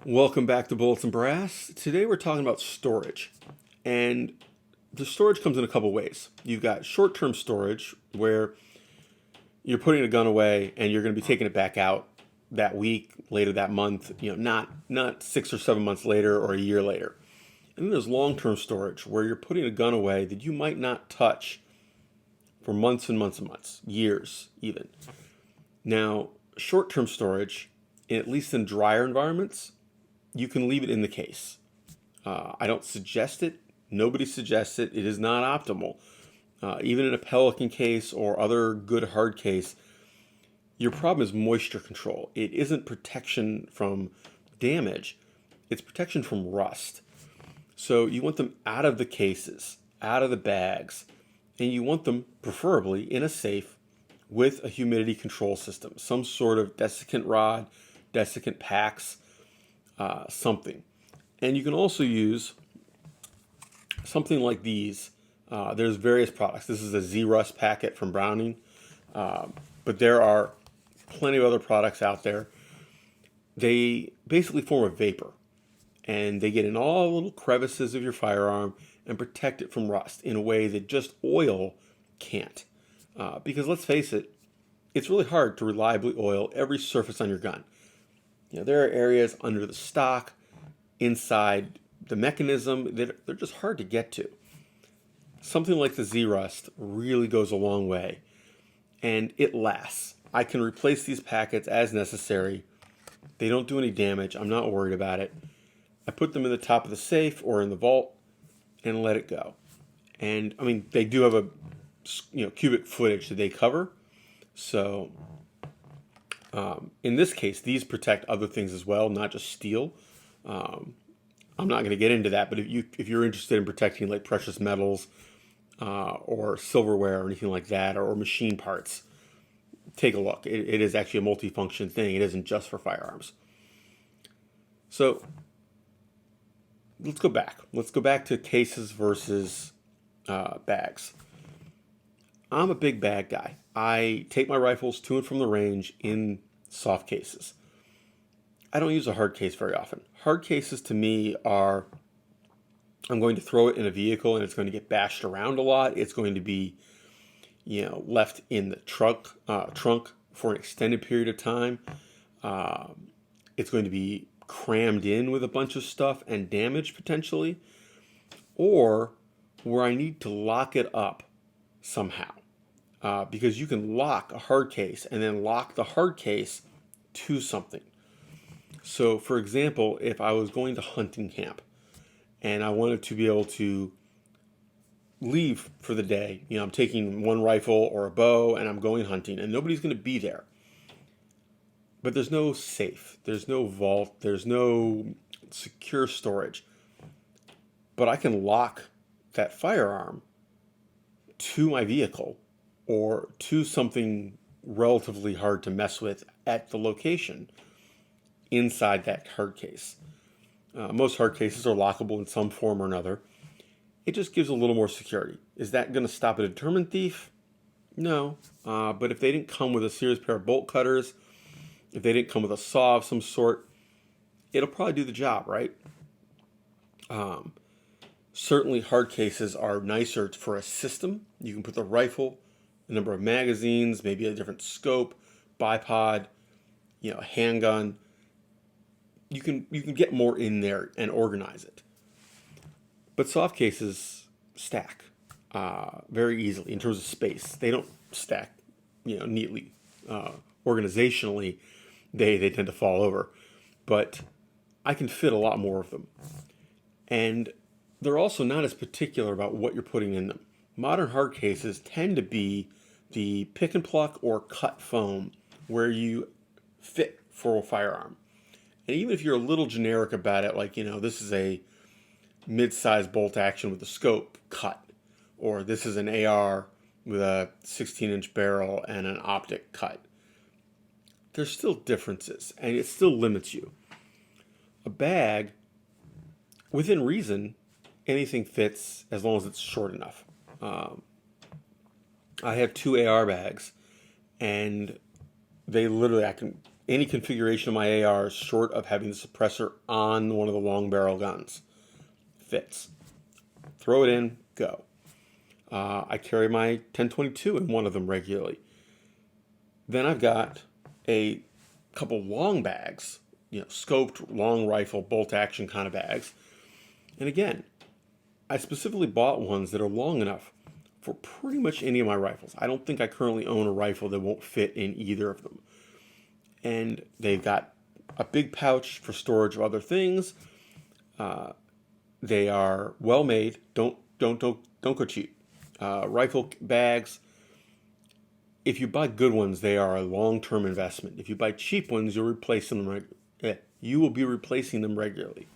Welcome back to Bullets and Brass. Today we're talking about storage. And the storage comes in a couple ways. You've got short-term storage where you're putting a gun away and you're going to be taking it back out that week, later that month, not 6 or 7 months later or a year later. And then there's long-term storage where you're putting a gun away that you might not touch for months and months and months, years even. Now, short-term storage, at least in drier environments, you can leave it in the case. I don't suggest it. Nobody suggests it. It is not optimal. Even in a Pelican case or other good hard case, your problem is moisture control. It isn't protection from damage. It's protection from rust. So you want them out of the cases, out of the bags, and you want them preferably in a safe with a humidity control system, some sort of desiccant rod, desiccant packs, something. And you can also use something like these. There's various products. This is a Z-Rust packet from Browning, but there are plenty of other products out there. They basically form a vapor, and they get in all the little crevices of your firearm and protect it from rust in a way that just oil can't. Because let's face it, it's really hard to reliably oil every surface on your gun. There are areas under the stock, inside the mechanism, that they're just hard to get to. Something like the Z-Rust really goes a long way, and it lasts. I can replace these packets as necessary. They don't do any damage. I'm not worried about it. I put them in the top of the safe or in the vault and let it go. And I mean, they do have a cubic footage that they cover, so in this case, these protect other things as well, not just steel. I'm not going to get into that, but if you're interested in protecting like precious metals or silverware or anything like that, or machine parts, take a look. It is actually a multifunction thing. It isn't just for firearms. So let's go back. Let's go back to cases versus bags. I'm a big bag guy. I take my rifles to and from the range in soft cases. I don't use a hard case very often. Hard cases to me are, I'm going to throw it in a vehicle and it's going to get bashed around a lot. It's going to be, left in the trunk for an extended period of time. It's going to be crammed in with a bunch of stuff and damaged potentially, or where I need to lock it up somehow. Because you can lock a hard case and then lock the hard case to something. So, for example, if I was going to hunting camp and I wanted to be able to leave for the day, I'm taking one rifle or a bow and I'm going hunting and nobody's going to be there. But there's no safe, there's no vault, there's no secure storage. But I can lock that firearm to my vehicle or to something relatively hard to mess with at the location inside that hard case. Most hard cases are lockable in some form or another. It just gives a little more security. Is that going to stop a determined thief? No. But if they didn't come with a serious pair of bolt cutters, if they didn't come with a saw of some sort, it'll probably do the job, right? Certainly hard cases are nicer for a system. You can put the rifle, a number of magazines, maybe a different scope, bipod, a handgun. You can get more in there and organize it. But soft cases stack very easily in terms of space. They don't stack, neatly. Organizationally, they tend to fall over. But I can fit a lot more of them. And they're also not as particular about what you're putting in them. Modern hard cases tend to be the pick and pluck or cut foam where you fit for a firearm. And even if you're a little generic about it, like, this is a mid-size bolt action with a scope cut, or this is an AR with a 16-inch barrel and an optic cut, there's still differences, and it still limits you. A bag, within reason, anything fits as long as it's short enough. I have two AR bags, and they literally, I can any configuration of my AR short of having the suppressor on one of the long barrel guns fits. Throw it in, go. I carry my 1022 in one of them regularly. Then I've got a couple long bags, scoped long rifle bolt action kind of bags. And again, I specifically bought ones that are long enough for pretty much any of my rifles. I don't think I currently own a rifle that won't fit in either of them. And they've got a big pouch for storage of other things. They are well made. Don't go cheap. Rifle bags, if you buy good ones, they are a long-term investment. If you buy cheap ones, you will be replacing them regularly.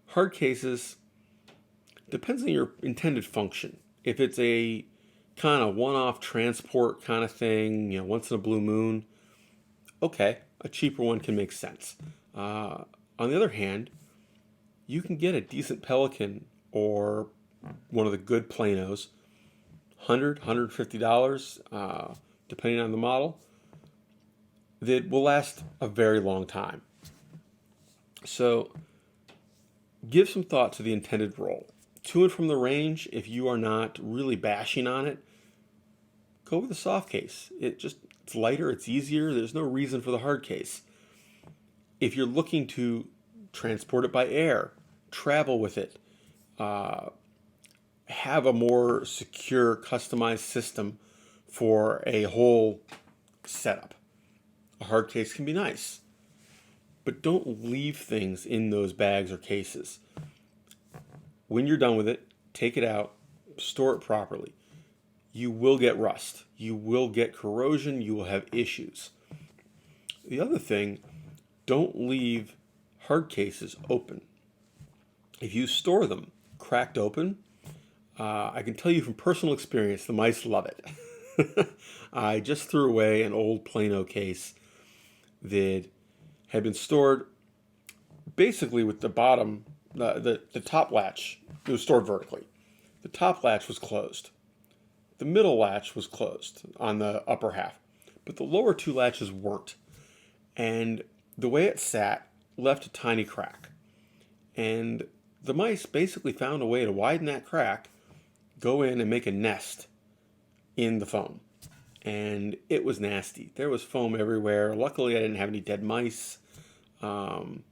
Hard cases depends on your intended function. If it's a kind of one-off transport kind of thing, once in a blue moon, okay, a cheaper one can make sense. On the other hand, you can get a decent Pelican or one of the good Planos, $100, $150, depending on the model, that will last a very long time. So give some thought to the intended role. To and from the range, if you are not really bashing on it, go with the soft case. It's lighter, it's easier, there's no reason for the hard case. If you're looking to transport it by air, travel with it, have a more secure, customized system for a whole setup, a hard case can be nice. But don't leave things in those bags or cases. When you're done with it, take it out, store it properly. You will get rust. You will get corrosion. You will have issues. The other thing, don't leave hard cases open. If you store them cracked open, I can tell you from personal experience, the mice love it. I just threw away an old Plano case that had been stored basically with the bottom, the top latch. It was stored vertically. The top latch was closed. The middle latch was closed on the upper half, but the lower two latches weren't. And the way it sat left a tiny crack. And the mice basically found a way to widen that crack, go in and make a nest in the foam. And it was nasty. There was foam everywhere. Luckily, I didn't have any dead mice. I'm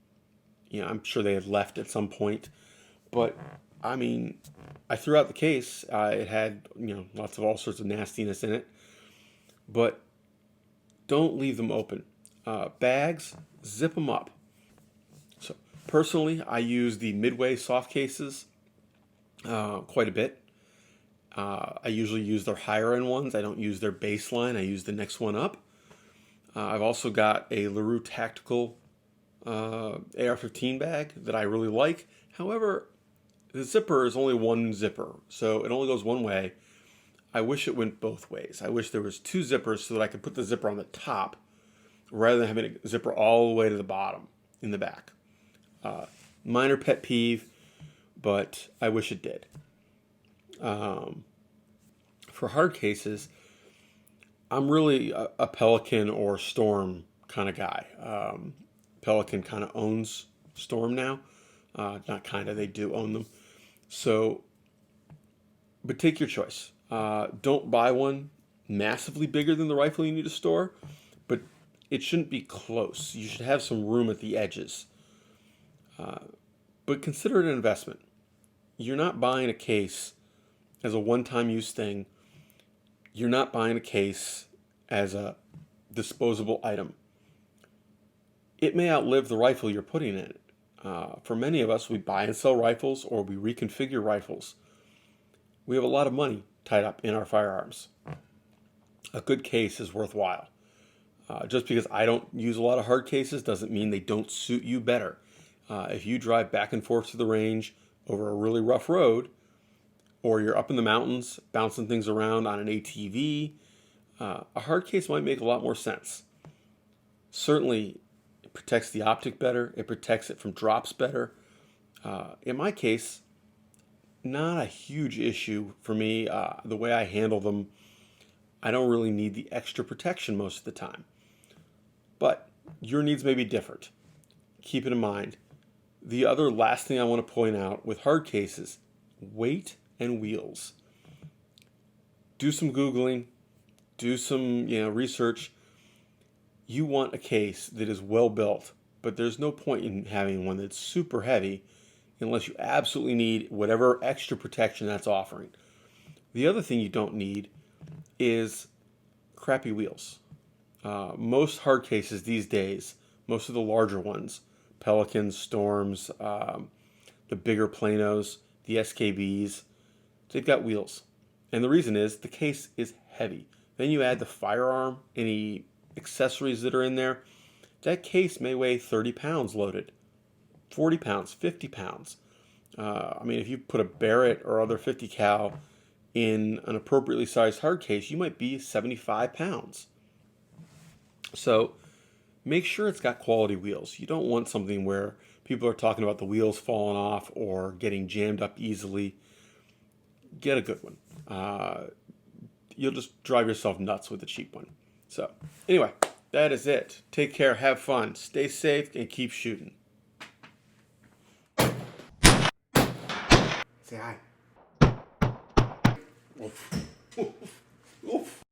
sure they had left at some point. But, I threw out the case. It had, lots of all sorts of nastiness in it. But don't leave them open. Bags, zip them up. So, personally, I use the Midway soft cases quite a bit. I usually use their higher end ones. I don't use their baseline. I use the next one up. I've also got a LaRue Tactical AR-15 bag that I really like. However, the zipper is only one zipper, so it only goes one way. I wish it went both ways. I wish there was two zippers so that I could put the zipper on the top rather than having a zipper all the way to the bottom in the back. Minor pet peeve, but I wish it did. For hard cases, I'm really a Pelican or Storm kind of guy. Pelican kind of owns Storm now. Not kind of, they do own them. So, but take your choice. Don't buy one massively bigger than the rifle you need to store, but it shouldn't be close. You should have some room at the edges. But consider it an investment. You're not buying a case as a one-time use thing. You're not buying a case as a disposable item. It may outlive the rifle you're putting in it. For many of us, we buy and sell rifles or we reconfigure rifles. We have a lot of money tied up in our firearms. A good case is worthwhile. Just because I don't use a lot of hard cases doesn't mean they don't suit you better. If you drive back and forth to the range over a really rough road, or you're up in the mountains bouncing things around on an ATV, a hard case might make a lot more sense. Certainly, it protects the optic better. It protects it from drops better. In my case, not a huge issue for me. The way I handle them, I don't really need the extra protection most of the time. but your needs may be different. Keep it in mind. The other last thing I want to point out with hard cases, weight and wheels. Do some Googling, do some research. You want a case that is well built, but there's no point in having one that's super heavy unless you absolutely need whatever extra protection that's offering. The other thing you don't need is crappy wheels. Most hard cases these days, most of the larger ones, Pelicans, Storms, the bigger Planos, the SKBs, they've got wheels. And the reason is the case is heavy. Then you add the firearm, any accessories that are in there. That case may weigh 30 pounds loaded, 40 pounds, 50 pounds. If you put a Barrett or other 50 cal in an appropriately sized hard case, you might be 75 pounds. So make sure it's got quality wheels. You don't want something where people are talking about the wheels falling off or getting jammed up easily. Get a good one. You'll just drive yourself nuts with a cheap one. So anyway, that is it. Take care, have fun, stay safe, and keep shooting. Say hi. Oof. Oof. Oof.